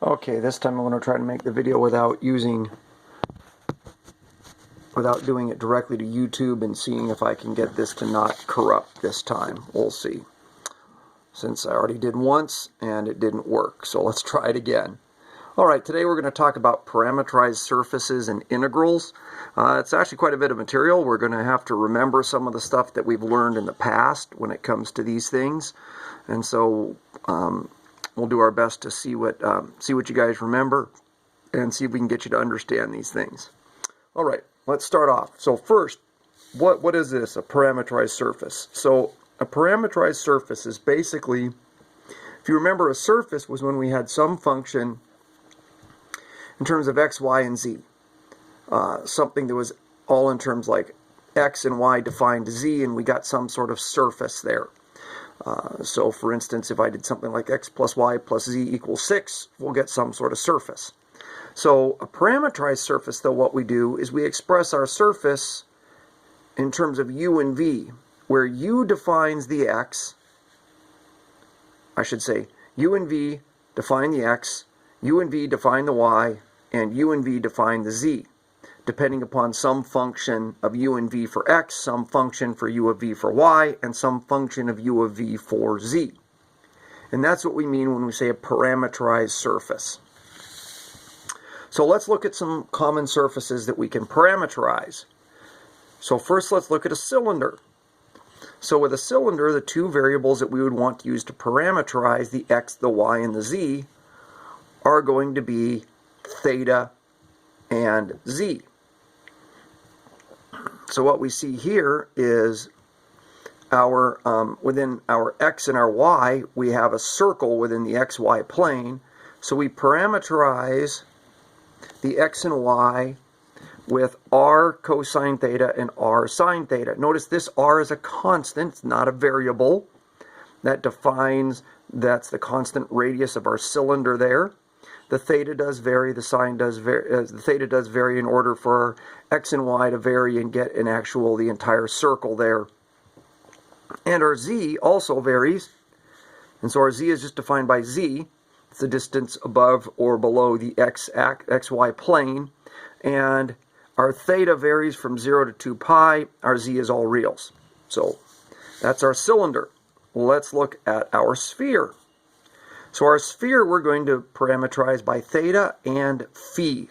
Okay, this time I'm going to try to make the video without doing it directly to YouTube and seeing if I can get this to not corrupt this time. We'll see. Since I already did once and it didn't work, so let's try it again. Alright, today we're going to talk about parameterized surfaces and integrals. It's actually quite a bit of material. We're going to have to remember some of the stuff that we've learned in the past when it comes to these things. And so we'll do our best to see what you guys remember and see if we can get you to understand these things. Alright, let's start off. So first, what is this, a parameterized surface? So a parameterized surface is basically, if you remember, a surface was when we had some function in terms of x, y, and z. Something that was all in terms like x and y defined z, and we got some sort of surface there. So for instance, if I did something like x plus y plus z equals 6, we'll get some sort of surface. So a parameterized surface, though, what we do is we express our surface in terms of u and v, where u defines the x, I should say, u and v define the x, u and v define the y, and u and v define the z, depending upon some function of u and v for x, some function for u of v for y, and some function of u of v for z. And that's what we mean when we say a parameterized surface. So let's look at some common surfaces that we can parameterize. So first let's look at a cylinder. So with a cylinder, the two variables that we would want to use to parameterize the x, the y, and the z are going to be theta and z. So what we see here is within our x and our y, we have a circle within the xy plane. So we parameterize the x and y with r cosine theta and r sine theta. Notice this r is a constant, it's not a variable. That's the constant radius of our cylinder there. The theta does vary, the sine does vary, the theta does vary in order for x and y to vary and get the entire circle there. And our z also varies, and so our z is just defined by z. It's the distance above or below the xy plane, and our theta varies from 0 to 2 pi. Our z is all reals. So that's our cylinder. Let's look at our sphere. So our sphere we're going to parameterize by theta and phi.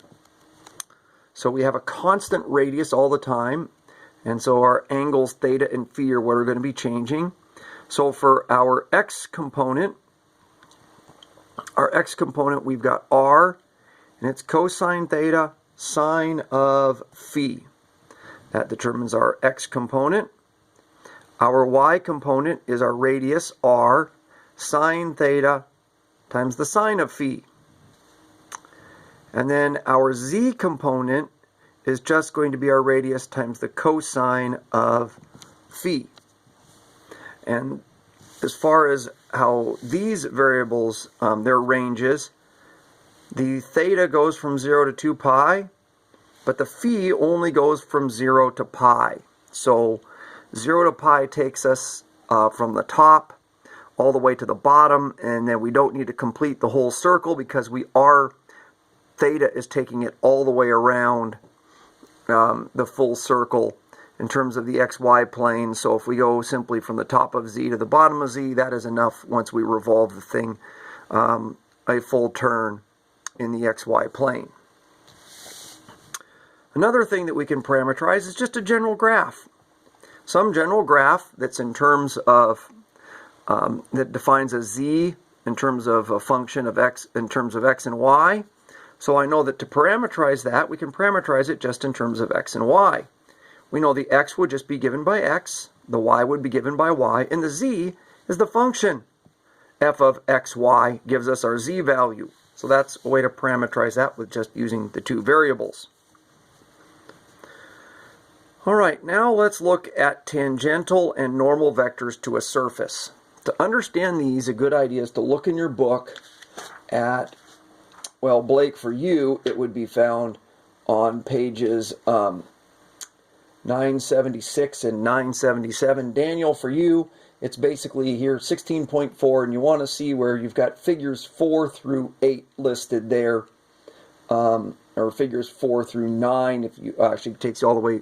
So we have a constant radius all the time, and so our angles theta and phi are what are going to be changing. So for our x component we've got r, and it's cosine theta sine of phi. That determines our x component. Our y component is our radius r sine theta times the sine of phi. And then our z component is just going to be our radius times the cosine of phi. And as far as how these variables, their ranges, the theta goes from 0 to 2 pi, but the phi only goes from 0 to pi. So 0 to pi takes us from the top all the way to the bottom, and then we don't need to complete the whole circle because theta is taking it all the way around the full circle in terms of the xy plane. So if we go simply from the top of z to the bottom of z, that is enough once we revolve the thing a full turn in the xy plane. Another thing that we can parameterize is just a general graph. Some general graph that's in terms of that defines a z in terms of a function of x in terms of x and y. So I know that to parameterize that, we can parameterize it just in terms of x and y. We know the x would just be given by x, the y would be given by y, and the z is the function. F of xy gives us our z value. So that's a way to parameterize that with just using the two variables. Alright, now let's look at tangential and normal vectors to a surface. To understand these, a good idea is to look in your book at, well, Blake, for you, it would be found on pages 976 and 977. Daniel, for you, it's basically here 16.4, and you want to see where you've got figures 4 through 8 listed there, or figures 4 through 9, if you actually takes you all the way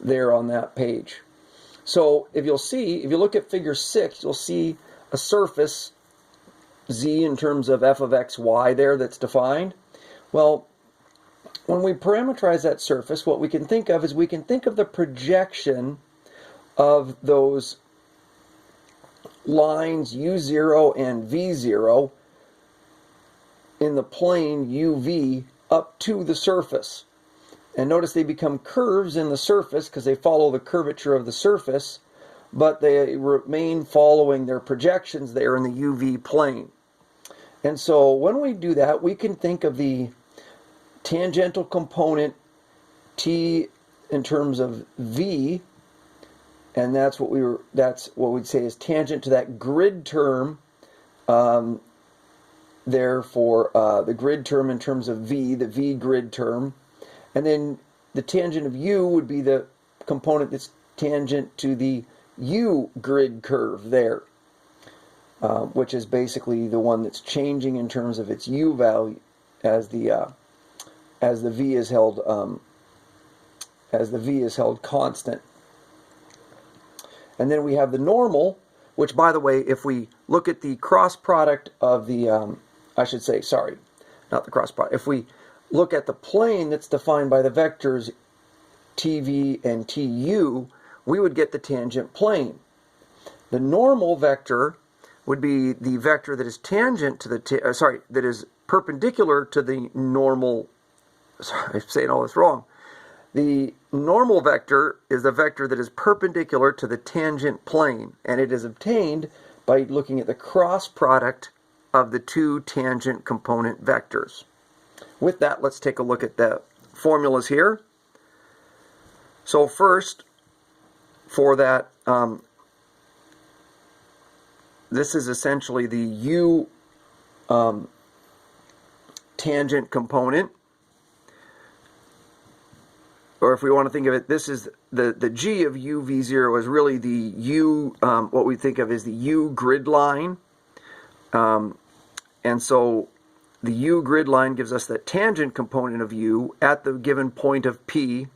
there on that page. So if you'll see, if you look at figure 6, you'll see a surface z in terms of f of x, y there that's defined. Well, when we parameterize that surface, what we can think of is we can think of the projection of those lines u0 and v0 in the plane uv up to the surface. And notice they become curves in the surface because they follow the curvature of the surface, but they remain following their projections there in the UV plane. And so when we do that, we can think of the tangential component t in terms of v, and that's what we'd say is tangent to that grid term there for the grid term in terms of v, the v grid term. And then the tangent of u would be the component that's tangent to the u grid curve there, which is basically the one that's changing in terms of its u value as the v is held constant. And then we have the normal, which, by the way, if we look at the cross product of the if we look at the plane that's defined by the vectors TV and TU, we would get the tangent plane. The normal vector would be the vector that is tangent to the that is perpendicular to the normal. Sorry, I'm saying all this wrong. The normal vector is the vector that is perpendicular to the tangent plane, and it is obtained by looking at the cross product of the two tangent component vectors. With that, let's take a look at the formulas here. So first, for that, this is essentially the u tangent component. Or if we want to think of it, this is the g of uv0 is really the u, what we think of as the u grid line. And so the u grid line gives us the tangent component of u at the given point of P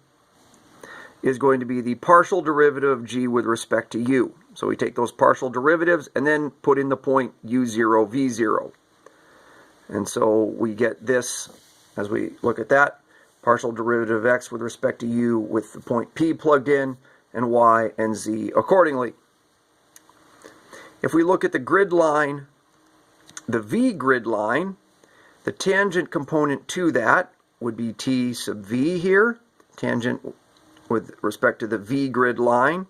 is going to be the partial derivative of g with respect to u. So we take those partial derivatives and then put in the point u0, v0. And so we get this, as we look at that, partial derivative of x with respect to u with the point P plugged in, and y and z accordingly. If we look at the grid line, the v grid line, the tangent component to that would be t sub v here, tangent with respect to the v grid line.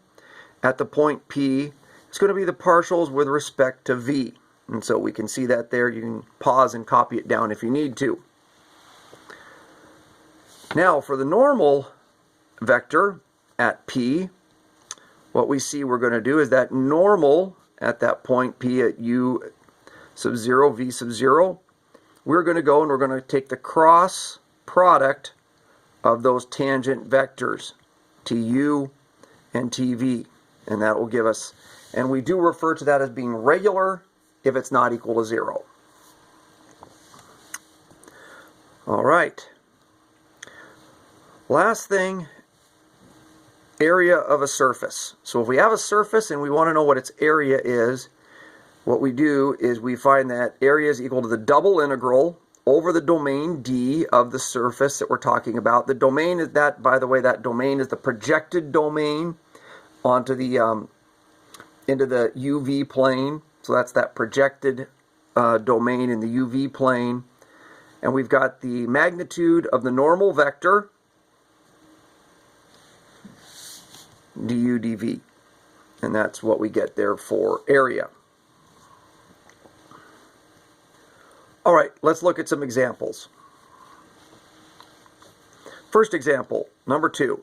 At the point P, it's going to be the partials with respect to v. And so we can see that there. You can pause and copy it down if you need to. Now for the normal vector at P, what we see we're going to do is that normal at that point P at u sub 0, v sub 0, we're going to go and we're going to take the cross product of those tangent vectors, tu and tv, and that will give us, and we do refer to that as being regular if it's not equal to 0. All right. Last thing, area of a surface. So if we have a surface and we want to know what its area is, what we do is we find that area is equal to the double integral over the domain D of the surface that we're talking about. The domain is that, by the way, that domain is the projected domain onto the into the UV plane. So that's that projected domain in the UV plane. And we've got the magnitude of the normal vector, du dv. And that's what we get there for area. All right, let's look at some examples. First example, number 2.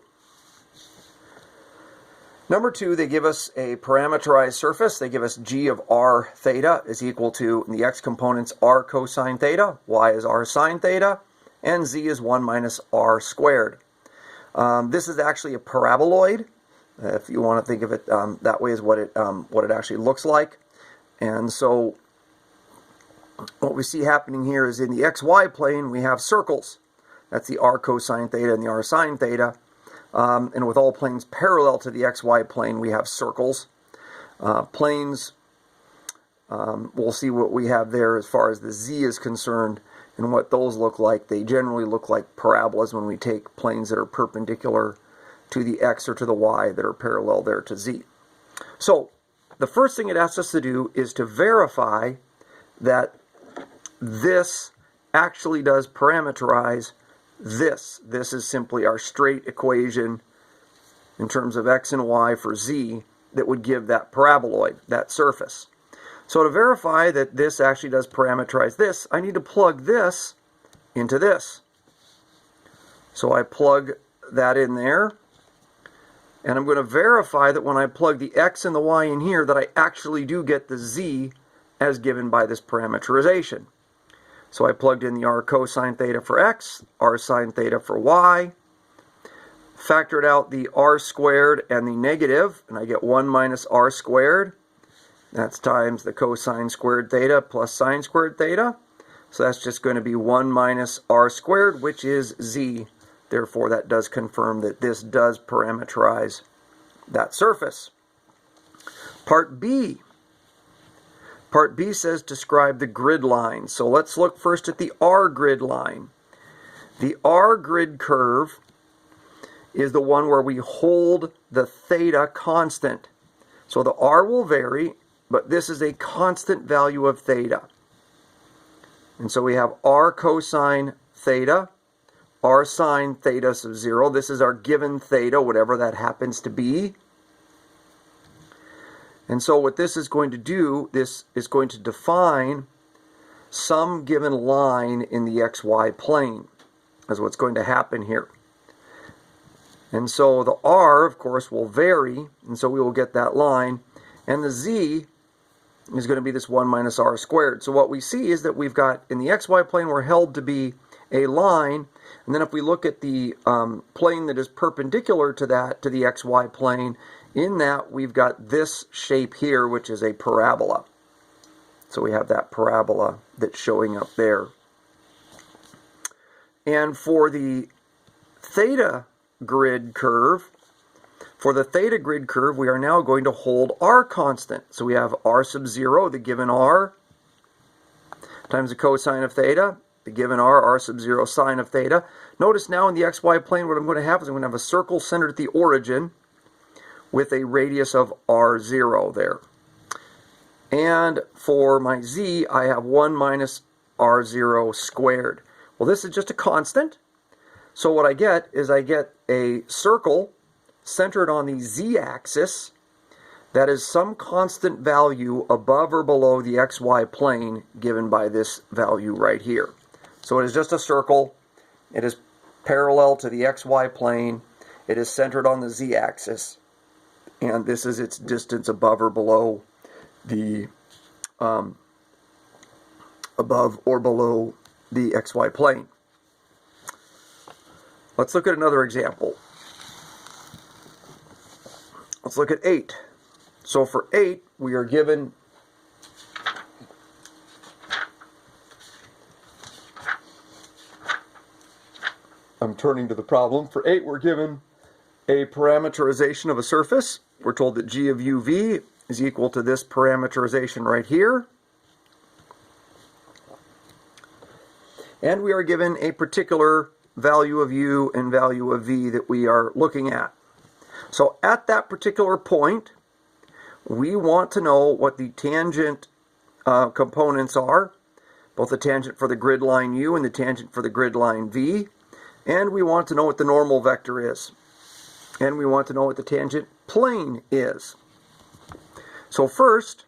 Number 2, they give us a parameterized surface. They give us g of r theta is equal to, in the x components, r cosine theta, y is r sine theta, and z is 1 minus r squared. This is actually a paraboloid. if you want to think of it that way, is what it actually looks like. And so what we see happening here is in the xy plane we have circles. That's the r cosine theta and the r sine theta. And with all planes parallel to the xy plane, we have circles. Planes, we'll see what we have there as far as the z is concerned and what those look like. They generally look like parabolas when we take planes that are perpendicular to the x or to the y that are parallel there to z. So the first thing it asks us to do is to verify that this actually does parameterize this. This is simply our straight equation in terms of x and y for z that would give that paraboloid, that surface. So to verify that this actually does parameterize this, I need to plug this into this. So I plug that in there, and I'm going to verify that when I plug the x and the y in here that I actually do get the z as given by this parameterization. So I plugged in the r cosine theta for x, r sine theta for y, factored out the r squared and the negative, and I get 1 minus r squared. That's times the cosine squared theta plus sine squared theta. So that's just going to be 1 minus r squared, which is z. Therefore, that does confirm that this does parameterize that surface. Part B. Part B says describe the grid line. So let's look first at the R grid line. The R grid curve is the one where we hold the theta constant. So the R will vary, but this is a constant value of theta. And so we have r cosine theta, r sine theta sub 0. This is our given theta, whatever that happens to be. And so what this is going to do, this is going to define some given line in the xy plane. That's what's going to happen here. And so the r, of course, will vary, and so we will get that line. And the z is going to be this 1 minus r squared. So what we see is that we've got, in the xy plane, we're held to be a line. And then if we look at the plane that is perpendicular to that, to the xy plane, in that we've got this shape here, which is a parabola. So we have that parabola that's showing up there. And for the theta grid curve, we are now going to hold r constant. So we have r sub 0, the given r, times the cosine of theta, the given r sub 0 sine of theta. Notice now in the xy plane what I'm going to have is I'm going to have a circle centered at the origin with a radius of r0 there. And for my z, I have 1 minus r0 squared. Well, this is just a constant. So what I get is I get a circle centered on the z-axis that is some constant value above or below the xy plane given by this value right here. So it is just a circle. It is parallel to the xy plane. It is centered on the z-axis. And this is its distance above or below the xy plane. Let's look at another example. Let's look at 8. So for 8, we are given I'm turning to the problem. For 8, we're given a parameterization of a surface. We're told that g of uv is equal to this parameterization right here. And we are given a particular value of u and value of v that we are looking at. So at that particular point, we want to know what the tangent components are, both the tangent for the grid line u and the tangent for the grid line v. And we want to know what the normal vector is. And we want to know what the tangent plane is. So first,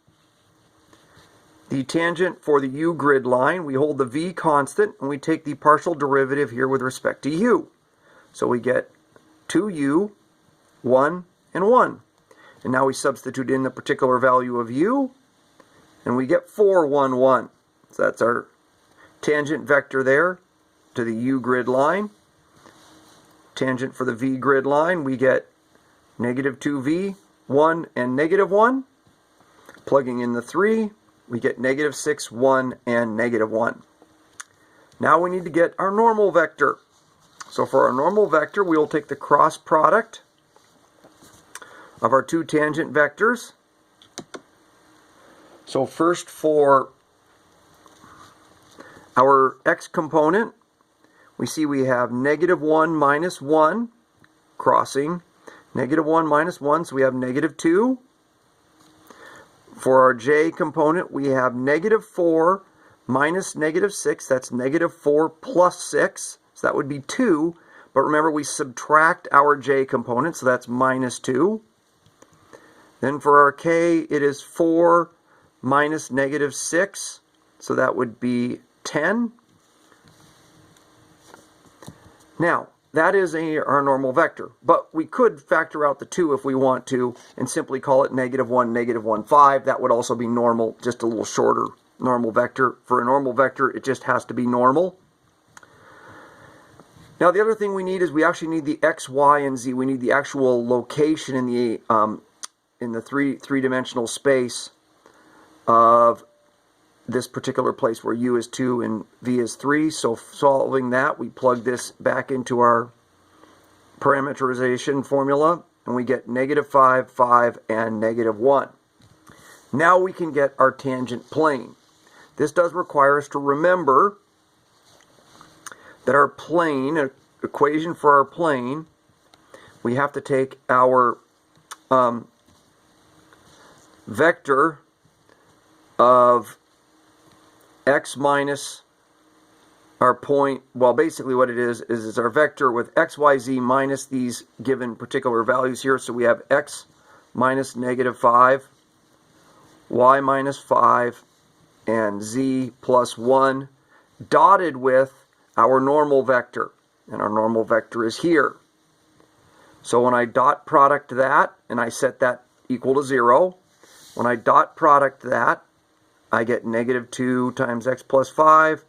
the tangent for the u grid line, we hold the v constant, and we take the partial derivative here with respect to u. So we get 2u, 1, and 1. And now we substitute in the particular value of u, and we get 4, 1, 1. So that's our tangent vector there to the u grid line. Tangent for the v grid line, we get negative 2v, 1, and negative 1. Plugging in the 3, we get negative 6, 1, and negative 1. Now we need to get our normal vector. So for our normal vector, we will take the cross product of our two tangent vectors. So first for our x component, we see we have negative 1 minus 1 crossing. Negative 1 minus 1, so we have negative 2. For our j component, we have negative 4 minus negative 6. That's negative 4 plus 6. So that would be 2. But remember, we subtract our j component, so that's minus 2. Then for our k, it is 4 minus negative 6. So that would be 10. Now, that is our normal vector, but we could factor out the 2 if we want to and simply call it negative 1, negative 1, 5. That would also be normal, just a little shorter normal vector. For a normal vector, it just has to be normal. Now, the other thing we need is we actually need the x, y, and z. We need the actual location in the three-dimensional space of this particular place where u is 2 and v is 3. So solving that, we plug this back into our parameterization formula, and we get negative 5, 5, and negative 1. Now we can get our tangent plane. This does require us to remember that our plane, equation for our plane, we have to take our vector of x minus our point, well, basically what it is it's our vector with x, y, z minus these given particular values here. So we have x minus negative 5, y minus 5, and z plus 1, dotted with our normal vector. And our normal vector is here. So when I dot product that, and I set that equal to 0, when I dot product that, I get negative 2 times x plus 5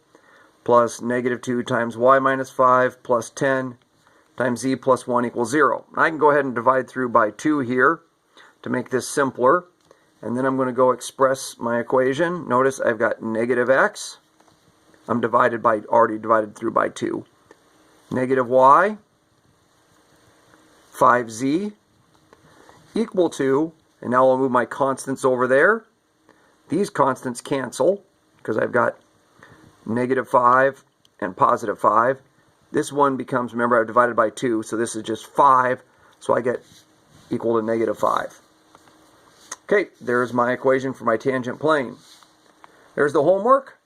plus negative 2 times y minus 5 plus 10 times z plus 1 equals 0. I can go ahead and divide through by 2 here to make this simpler. And then I'm going to go express my equation. Notice I've got negative x. I'm already divided through by 2. Negative y, 5z, equal to, and now I'll move my constants over there. These constants cancel because I've got negative 5 and positive 5. This one becomes, remember, I've divided by 2, so this is just 5, so I get equal to negative 5. Okay, there's my equation for my tangent plane. There's the homework.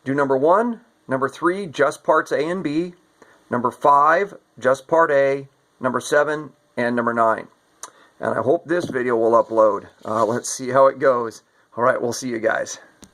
Do number 1, number 3, just parts A and B, number 5, just part A, number 7, and number 9. And I hope this video will upload. Let's see how it goes. All right, we'll see you guys.